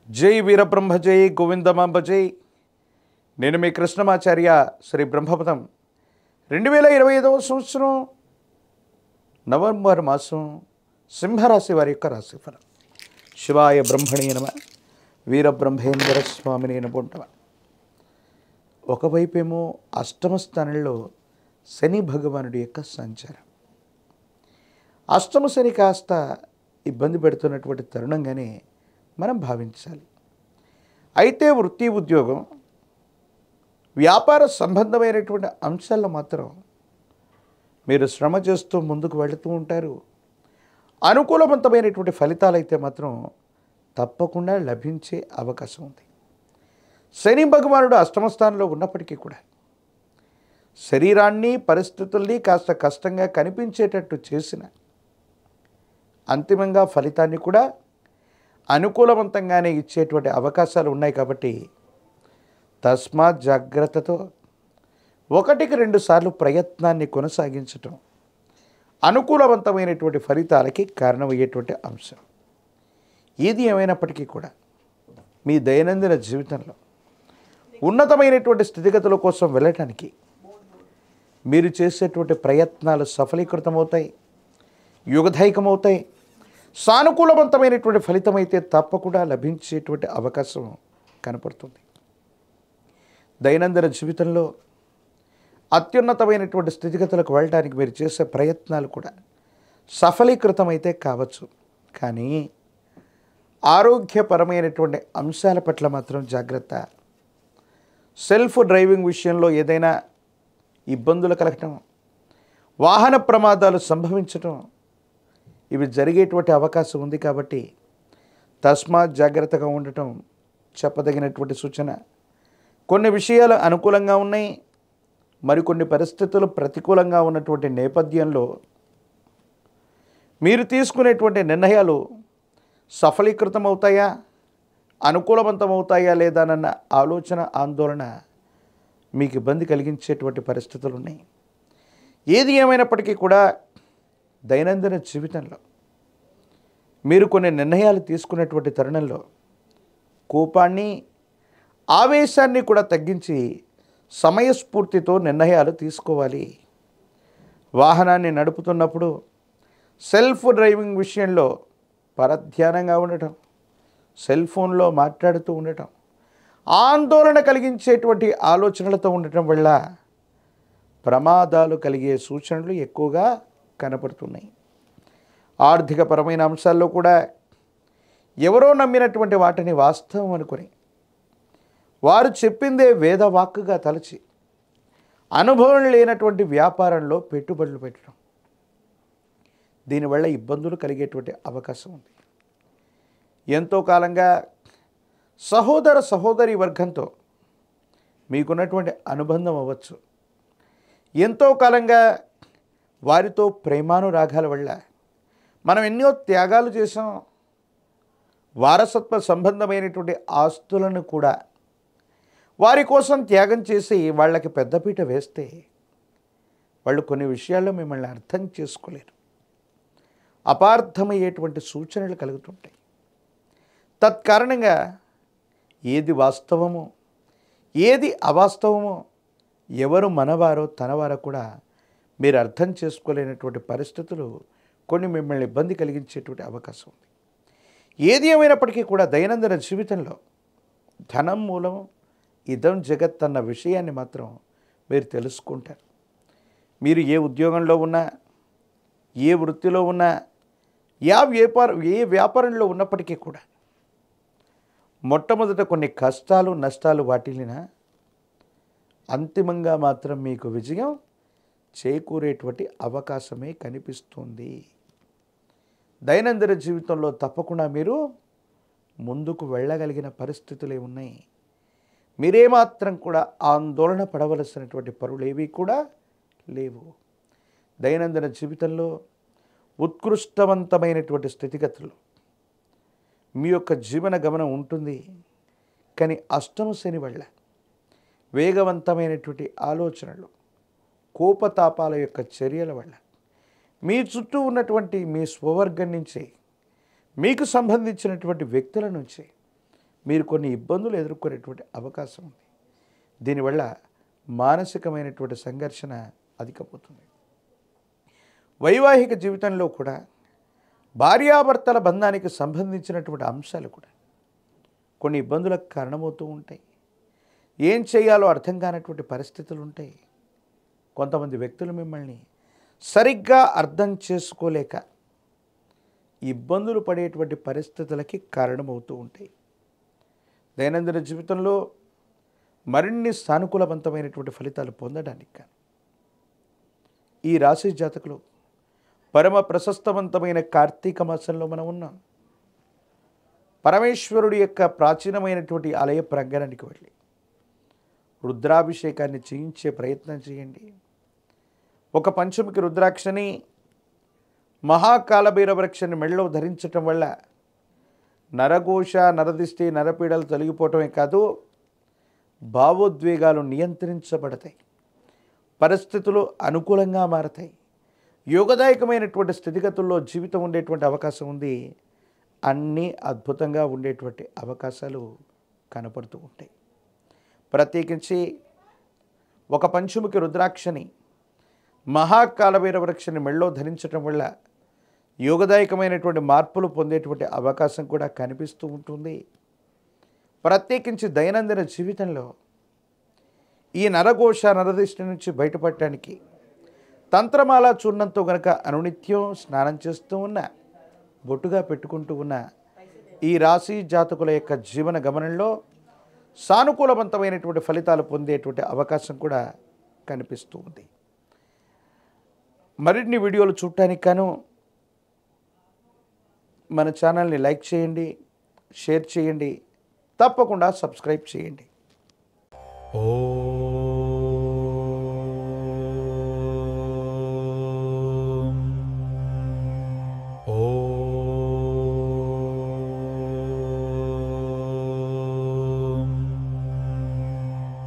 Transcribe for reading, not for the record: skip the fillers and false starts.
జై వీరబ్రహ్మ జై గోవిందమాంబ జై. నేను మీ కృష్ణమాచార్య శ్రీ బ్రహ్మపదం. 2025వ సంవత్సరం నవంబర్ మాసం సింహరాశి వారి యొక్క రాశిఫలం. శివాయ బ్రహ్మణే నమ. వీరబ్రహ్మేంద్ర స్వామిని నమః. ఒకవైపేమో అష్టమ స్థానంలో శని భగవానుడి యొక్క సంచారం. అష్టమ శని కాస్త ఇబ్బంది పెడుతున్నటువంటి తరుణంగానే మనం భావించాలి. అయితే వృత్తి, ఉద్యోగం, వ్యాపార సంబంధమైనటువంటి అంశాల్లో మాత్రం మీరు శ్రమ చేస్తూ ముందుకు వెళుతూ ఉంటారు. అనుకూలవంతమైనటువంటి ఫలితాలు అయితే మాత్రం తప్పకుండా లభించే అవకాశం ఉంది. శని భగవానుడు అష్టమ స్థానంలో ఉన్నప్పటికీ కూడా శరీరాన్ని, పరిస్థితుల్ని కాస్త కష్టంగా కనిపించేటట్టు చేసిన అంతిమంగా ఫలితాన్ని కూడా అనుకూలవంతంగానే ఇచ్చేటువంటి అవకాశాలు ఉన్నాయి. కాబట్టి తస్మాత్ జాగ్రత్తతో 1-2 సార్లు ప్రయత్నాన్ని కొనసాగించటం అనుకూలవంతమైనటువంటి ఫలితాలకి కారణమయ్యేటువంటి అంశం. ఏది ఏమైనప్పటికీ కూడా మీ దైనందిన జీవితంలో ఉన్నతమైనటువంటి స్థితిగతుల కోసం వెళ్ళటానికి మీరు చేసేటువంటి ప్రయత్నాలు సఫలీకృతమవుతాయి, యుగధైకమవుతాయి. సానుకూలవంతమైనటువంటి ఫలితం అయితే తప్పకుండా లభించేటువంటి అవకాశం కనపడుతుంది. దైనందిన జీవితంలో అత్యున్నతమైనటువంటి స్థితిగతులకు వెళ్ళడానికి మీరు చేసే ప్రయత్నాలు కూడా సఫలీకృతమైతే కావచ్చు. కానీ ఆరోగ్యపరమైనటువంటి అంశాల పట్ల మాత్రం జాగ్రత్త. సెల్ఫ్ డ్రైవింగ్ విషయంలో ఏదైనా ఇబ్బందులు కలగటం, వాహన ప్రమాదాలు సంభవించటం, ఇవి జరిగేటువంటి అవకాశం ఉంది. కాబట్టి తస్మాత్ జాగ్రత్తగా ఉండటం చెప్పదగినటువంటి సూచన. కొన్ని విషయాలు అనుకూలంగా ఉన్నాయి, మరికొన్ని పరిస్థితులు ప్రతికూలంగా ఉన్నటువంటి నేపథ్యంలో మీరు తీసుకునేటువంటి నిర్ణయాలు సఫలీకృతమవుతాయా, అనుకూలవంతమవుతాయా లేదానన్న ఆలోచన, ఆందోళన మీకు ఇబ్బంది కలిగించేటువంటి పరిస్థితులు ఉన్నాయి. ఏది ఏమైనప్పటికీ కూడా దైనందిన జీవితంలో మీరు కొన్ని నిర్ణయాలు తీసుకునేటువంటి తరుణంలో కోపాన్ని, ఆవేశాన్ని కూడా తగ్గించి సమయస్ఫూర్తితో నిర్ణయాలు తీసుకోవాలి. వాహనాన్ని నడుపుతున్నప్పుడు సెల్ఫ్ డ్రైవింగ్ విషయంలో పరధ్యానంగా ఉండటం, సెల్ ఫోన్లో మాట్లాడుతూ ఉండటం, ఆందోళన కలిగించేటువంటి ఆలోచనలతో ఉండటం వల్ల ప్రమాదాలు కలిగే సూచనలు ఎక్కువగా కనపడుతున్నాయి. ఆర్థికపరమైన అంశాల్లో కూడా ఎవరో నమ్మినటువంటి వాటిని వాస్తవం అనుకొని వారు చెప్పిందే వేదవాక్కుగా తలచి అనుభవం లేనటువంటి వ్యాపారంలో పెట్టుబడులు పెట్టడం, దీనివల్ల ఇబ్బందులు కలిగేటువంటి అవకాశం ఉంది. ఎంతో కాలంగా సహోదర సహోదరి వర్గంతో మీకున్నటువంటి అనుబంధం అవ్వచ్చు. ఎంతో కాలంగా వారితో ప్రేమానురాగాల వల్ల మనం ఎన్నో త్యాగాలు చేసాం. వారసత్వ సంబంధమైనటువంటి ఆస్తులను కూడా వారి కోసం త్యాగం చేసి వాళ్ళకి పెద్దపీట వేస్తే వాళ్ళు కొన్ని విషయాల్లో మిమ్మల్ని అర్థం చేసుకోలేరు. అపార్థమయ్యేటువంటి సూచనలు కలుగుతుంటాయి. తత్కారణంగా ఏది వాస్తవమో, ఏది అవాస్తవమో, ఎవరు మనవారో తనవారో కూడా మీరు అర్థం చేసుకోలేనటువంటి పరిస్థితులు కొన్ని మిమ్మల్ని ఇబ్బంది కలిగించేటువంటి అవకాశం ఉంది. ఏది ఏమైనప్పటికీ కూడా దైనందిన జీవితంలో ధనం మూలం ఇదం జగత్ అన్న విషయాన్ని మాత్రం మీరు తెలుసుకుంటారు. మీరు ఏ ఉద్యోగంలో ఉన్నా, ఏ వృత్తిలో ఉన్నా, ఏ వ్యాపారంలో ఉన్నప్పటికీ కూడా మొట్టమొదట కొన్ని కష్టాలు, నష్టాలు వాటిల్లినా అంతిమంగా మాత్రం మీకు విజయం చేకూరేటువంటి అవకాశమే కనిపిస్తుంది. దైనందిన జీవితంలో తప్పకుండా మీరు ముందుకు వెళ్ళగలిగిన పరిస్థితులే ఉన్నాయి. మీరేమాత్రం కూడా ఆందోళన పడవలసినటువంటి పనులేవి కూడా లేవు. దైనందిన జీవితంలో ఉత్కృష్టవంతమైనటువంటి స్థితిగతులు మీ యొక్క జీవన గమనం ఉంటుంది. కానీ అష్టమ శని వల్ల వేగవంతమైనటువంటి ఆలోచనలు, కోపతాపాల యొక్క చర్యల వల్ల మీ చుట్టూ ఉన్నటువంటి మీ స్వవర్గం నుంచి, మీకు సంబంధించినటువంటి వ్యక్తుల నుంచి మీరు కొన్ని ఇబ్బందులు ఎదుర్కొనేటువంటి అవకాశం ఉంది. దీనివల్ల మానసికమైనటువంటి సంఘర్షణ అధికమవుతుంది. వైవాహిక జీవితంలో కూడా భార్యాభర్తల బంధానికి సంబంధించినటువంటి అంశాలు కూడా కొన్ని ఇబ్బందులకు కారణమవుతూ ఉంటాయి. ఏం చేయాలో అర్థం కానటువంటి పరిస్థితులు ఉంటాయి. కొంతమంది వ్యక్తులు మిమ్మల్ని సరిగ్గా అర్థం చేసుకోలేక ఇబ్బందులు పడేటువంటి పరిస్థితులకి కారణమవుతూ ఉంటాయి. దైనందిన జీవితంలో మరిన్ని సానుకూలవంతమైనటువంటి ఫలితాలు పొందడానికి కానీ ఈ రాశి జాతకులు పరమ ప్రశస్తవంతమైన కార్తీక మాసంలో మనం ఉన్నాం. పరమేశ్వరుడి యొక్క ప్రాచీనమైనటువంటి ఆలయ ప్రాంగణానికి వెళ్ళి రుద్రాభిషేకాన్ని చేయించే ప్రయత్నం చేయండి. ఒక పంచముఖి రుద్రాక్షని మహాకాలభైరవ వృక్షాన్ని మెడలో ధరించటం వల్ల నరఘోష, నరదిష్టి, నరపీడలు తొలగిపోవటమే కాదు, భావోద్వేగాలు నియంత్రించబడతాయి, పరిస్థితులు అనుకూలంగా మారతాయి, యోగదాయకమైనటువంటి స్థితిగతుల్లో జీవితం ఉండేటువంటి అవకాశం ఉంది. అన్నీ అద్భుతంగా ఉండేటువంటి అవకాశాలు కనపడుతూ ఉంటాయి. ప్రత్యేకించి ఒక పంచముఖి రుద్రాక్షని మహాకాలభైరవ వృక్షాన్ని మెడలో ధరించడం వల్ల యోగదాయకమైనటువంటి మార్పులు పొందేటువంటి అవకాశం కూడా కనిపిస్తూ ఉంటుంది. ప్రత్యేకించి దైనందిన జీవితంలో ఈ నరఘోష, నరదిష్టి నుంచి బయటపడటానికి తంత్రమాల చూర్ణంతో గనక అనునిత్యం స్నానం చేస్తూ ఉన్న, బొట్టుగా పెట్టుకుంటూ ఉన్న ఈ రాశి జాతకుల యొక్క జీవన గమనంలో సానుకూలవంతమైనటువంటి ఫలితాలు పొందేటువంటి అవకాశం కూడా కనిపిస్తూ ఉంది. మరిన్ని వీడియోలు చూడటానికి గాను మన ఛానల్ని లైక్ చేయండి, షేర్ చేయండి, తప్పకుండా సబ్స్క్రైబ్ చేయండి.